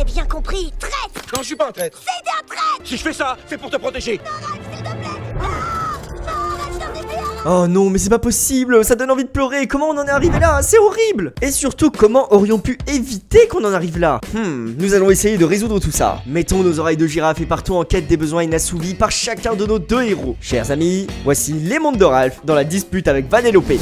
J'ai bien compris, traître. Non, je suis pas un traître. C'est un traître. Si je fais ça, c'est pour te protéger. Non, Ralph, s'il te plaît. Non, arrête, je t'en ai fait un. Oh non, mais c'est pas possible, ça donne envie de pleurer. Comment on en est arrivé là? C'est horrible. Et surtout, comment aurions pu éviter qu'on en arrive là? Nous allons essayer de résoudre tout ça. Mettons nos oreilles de girafe et partons en quête des besoins inassouvis par chacun de nos deux héros. Chers amis, voici les mondes de Ralph dans la dispute avec Vanellope.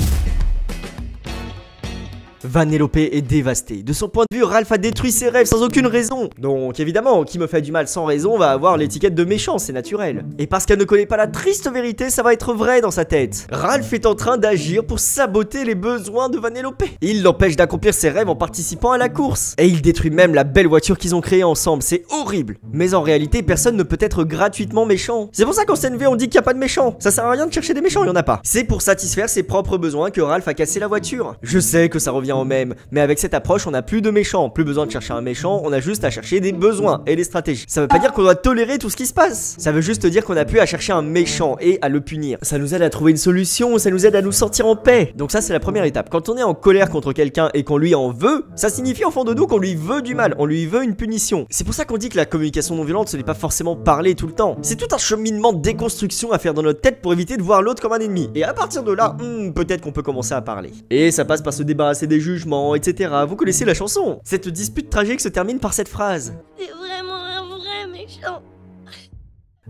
Vanellope est dévasté. De son point de vue, Ralph a détruit ses rêves sans aucune raison. Donc évidemment, qui me fait du mal sans raison va avoir l'étiquette de méchant, c'est naturel. Et parce qu'elle ne connaît pas la triste vérité, ça va être vrai dans sa tête. Ralph est en train d'agir pour saboter les besoins de Vanellope. Il l'empêche d'accomplir ses rêves en participant à la course. Et il détruit même la belle voiture qu'ils ont créée ensemble, c'est horrible. Mais en réalité, personne ne peut être gratuitement méchant. C'est pour ça qu'en CNV on dit qu'il n'y a pas de méchants. Ça sert à rien de chercher des méchants, il n'y en a pas. C'est pour satisfaire ses propres besoins que Ralph a cassé la voiture. Je sais que ça revient au même, mais avec cette approche on n'a plus de méchants, plus besoin de chercher un méchant, on a juste à chercher des besoins et des stratégies. Ça veut pas dire qu'on doit tolérer tout ce qui se passe, ça veut juste dire qu'on a plus à chercher un méchant et à le punir. Ça nous aide à trouver une solution, ça nous aide à nous sentir en paix. Donc ça c'est la première étape. Quand on est en colère contre quelqu'un et qu'on lui en veut, ça signifie au fond de nous qu'on lui veut du mal, on lui veut une punition. C'est pour ça qu'on dit que la communication non violente ce n'est pas forcément parler tout le temps. C'est tout un cheminement de déconstruction à faire dans notre tête pour éviter de voir l'autre comme un ennemi. Et à partir de là, peut-être qu'on peut commencer à parler. Et ça passe par se débarrasser des jugements, etc. Vous connaissez la chanson. Cette dispute tragique se termine par cette phrase. C'est vraiment un vrai méchant.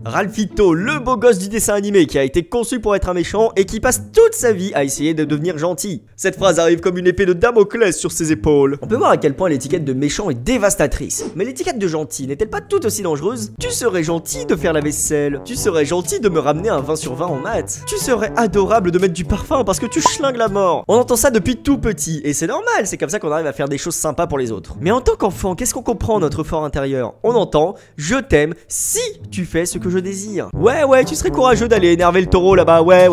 Ralphito, le beau gosse du dessin animé qui a été conçu pour être un méchant et qui passe toute sa vie à essayer de devenir gentil. Cette phrase arrive comme une épée de Damoclès sur ses épaules. On peut voir à quel point l'étiquette de méchant est dévastatrice. Mais l'étiquette de gentil n'est-elle pas tout aussi dangereuse? Tu serais gentil de faire la vaisselle. Tu serais gentil de me ramener un 20 sur 20 en maths. Tu serais adorable de mettre du parfum parce que tu schlingues la mort. On entend ça depuis tout petit et c'est normal, c'est comme ça qu'on arrive à faire des choses sympas pour les autres. Mais en tant qu'enfant, qu'est-ce qu'on comprend notre fort intérieur? On entend « Je t'aime si tu fais ce que je désire ». Ouais, tu serais courageux d'aller énerver le taureau là-bas, ouais.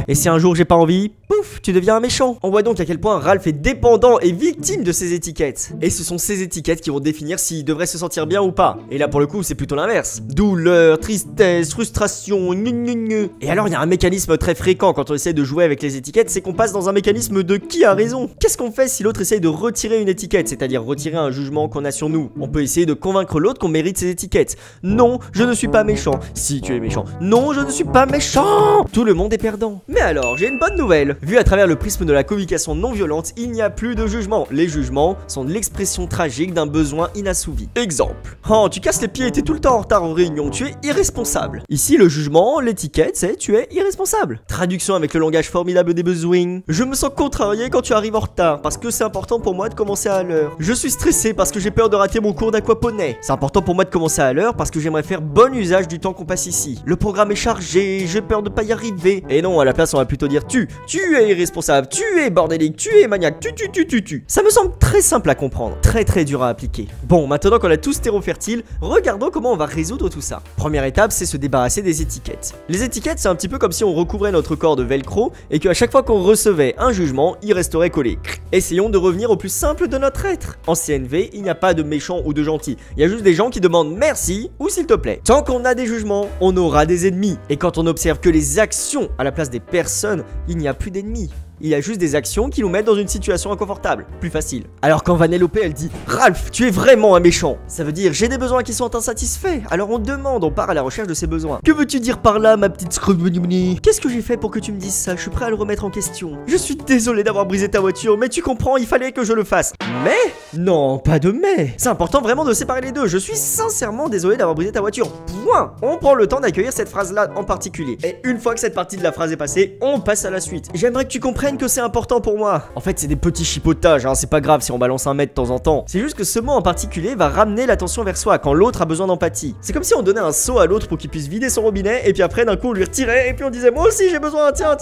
Et si un jour j'ai pas envie, pouf, tu deviens un méchant. On voit donc à quel point Ralph est dépendant et victime de ces étiquettes. Et ce sont ces étiquettes qui vont définir s'il devrait se sentir bien ou pas. Et là pour le coup c'est plutôt l'inverse. Douleur, tristesse, frustration, Et alors il y a un mécanisme très fréquent quand on essaie de jouer avec les étiquettes, c'est qu'on passe dans un mécanisme de qui a raison. Qu'est-ce qu'on fait si l'autre essaye de retirer une étiquette, c'est-à-dire retirer un jugement qu'on a sur nous? On peut essayer de convaincre l'autre qu'on mérite ces étiquettes. Non, je ne suis pas méchant. Si tu es méchant. Non, je ne suis pas méchant. Tout le monde est perdant. Mais alors, j'ai une bonne nouvelle. Vu à travers le prisme de la communication non violente, il n'y a plus de jugement. Les jugements sont l'expression tragique d'un besoin inassouvi. Exemple. Oh, tu casses les pieds et t'es tout le temps en retard aux réunions. Tu es irresponsable. Ici, le jugement, l'étiquette, c'est tu es irresponsable. Traduction avec le langage formidable des besoins. Je me sens contrarié quand tu arrives en retard parce que c'est important pour moi de commencer à l'heure. Je suis stressé parce que j'ai peur de rater mon cours d'aquaponie. C'est important pour moi de commencer à l'heure parce que j'aimerais faire bon usage du temps qu'on passe ici. Le programme est chargé, j'ai peur de pas y arriver. Et non, à la place on va plutôt dire tu es irresponsable, tu es bordélique, tu es maniaque, tu. Ça me semble très simple à comprendre, très dur à appliquer. Bon, maintenant qu'on a tous terreau fertile, regardons comment on va résoudre tout ça. Première étape, c'est se débarrasser des étiquettes. Les étiquettes, c'est un petit peu comme si on recouvrait notre corps de velcro et qu'à chaque fois qu'on recevait un jugement, il resterait collé. Essayons de revenir au plus simple de notre être. En CNV, il n'y a pas de méchant ou de gentil. Il y a juste des gens qui demandent merci ou s'il te plaît. Tant qu'on a des jugements, on aura des ennemis. Et quand on observe que les actions à la place des personnes, il n'y a plus d'ennemis. Il y a juste des actions qui nous mettent dans une situation inconfortable, plus facile. Alors quand Vanellope elle dit « Ralph, tu es vraiment un méchant », ça veut dire « J'ai des besoins qui sont insatisfaits ». Alors on demande, on part à la recherche de ces besoins. Que veux-tu dire par là, ma petite scrubunibuni? Qu'est-ce que j'ai fait pour que tu me dises ça? Je suis prêt à le remettre en question. Je suis désolé d'avoir brisé ta voiture, mais tu comprends, il fallait que je le fasse. Mais? Non, pas de mais. C'est important vraiment de séparer les deux. Je suis sincèrement désolé d'avoir brisé ta voiture. Point. On prend le temps d'accueillir cette phrase-là en particulier. Et une fois que cette partie de la phrase est passée, on passe à la suite. J'aimerais que tu comprennes que c'est important pour moi. En fait, c'est des petits chipotages, hein, c'est pas grave si on balance un mètre de temps en temps. C'est juste que ce mot en particulier va ramener l'attention vers soi quand l'autre a besoin d'empathie. C'est comme si on donnait un seau à l'autre pour qu'il puisse vider son robinet et puis après d'un coup on lui retirait et puis on disait moi aussi j'ai besoin, tiens.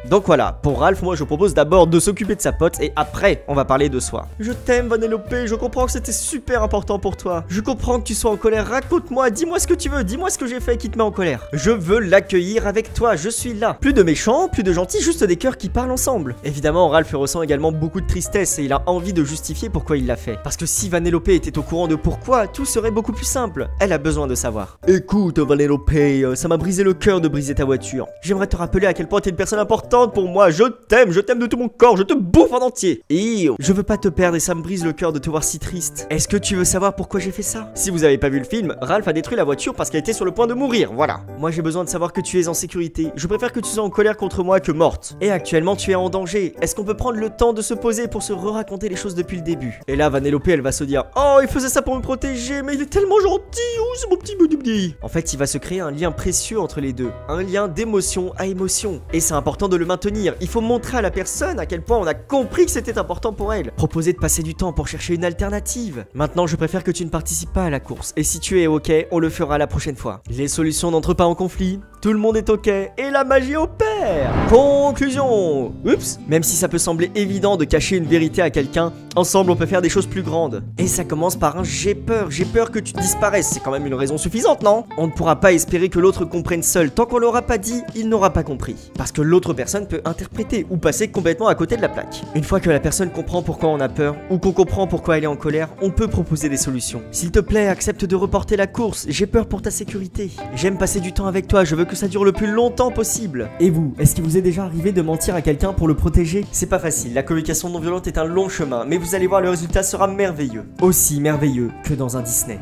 Donc voilà, pour Ralph, moi je propose d'abord de s'occuper de sa pote et après on va parler de soi. Je t'aime Vanellope, je comprends que c'était super important pour toi. Je comprends que tu sois en colère, raconte-moi, dis-moi ce que tu veux, dis-moi ce que j'ai fait qui te met en colère. Je veux l'accueillir avec toi, je suis là. Plus de méchants, plus de gentils, juste des cœurs qui parlent ensemble. Évidemment, Ralph ressent également beaucoup de tristesse et il a envie de justifier pourquoi il l'a fait. Parce que si Vanellope était au courant de pourquoi, tout serait beaucoup plus simple. Elle a besoin de savoir. Écoute Vanellope, ça m'a brisé le cœur de briser ta voiture. J'aimerais te rappeler à quel point t'es une personne importante suffisante pour moi. Je t'aime de tout mon corps, je te bouffe en entier. Et je veux pas te perdre et ça me brise le cœur de te voir si triste. Est-ce que tu veux savoir pourquoi j'ai fait ça? Si vous avez pas vu le film, Ralph a détruit la voiture parce qu'elle était sur le point de mourir, voilà. Moi j'ai besoin de savoir que tu es en sécurité. Je préfère que tu sois en colère contre moi que morte. Et actuellement tu es en danger. Est-ce qu'on peut prendre le temps de se poser pour se raconter les choses depuis le début? Et là Vanellope elle va se dire: oh, il faisait ça pour me protéger, mais il est tellement gentil. Oh, c'est mon petit boudibdi. En fait il va se créer un lien précieux entre les deux. Un lien d'émotion à émotion. Et c'est important de le maintenir. Il faut montrer à la personne à quel point on a compris que c'était important pour elle. Proposer de passer du temps pour chercher une alternative. Maintenant je préfère que tu ne participes pas à la course. Et si tu es ok, on le fera la prochaine fois. Les solutions n'entrent pas en conflit. Tout le monde est ok. Et la magie opère. Conclusion. Oups. Même si ça peut sembler évident de cacher une vérité à quelqu'un, ensemble on peut faire des choses plus grandes. Et ça commence par un j'ai peur que tu disparaisses. C'est quand même une raison suffisante, non? On ne pourra pas espérer que l'autre comprenne seul. Tant qu'on l'aura pas dit, il n'aura pas compris. Parce que l'autre personne peut interpréter ou passer complètement à côté de la plaque. Une fois que la personne comprend pourquoi on a peur ou qu'on comprend pourquoi elle est en colère, on peut proposer des solutions. S'il te plaît, accepte de reporter la course. J'ai peur pour ta sécurité. J'aime passer du temps avec toi. Je veux que ça dure le plus longtemps possible. Et vous, est-ce qu'il vous est déjà arrivé de mentir à quelqu'un pour le protéger? C'est pas facile. La communication non violente est un long chemin, mais vous allez voir, le résultat sera merveilleux. Aussi merveilleux que dans un Disney.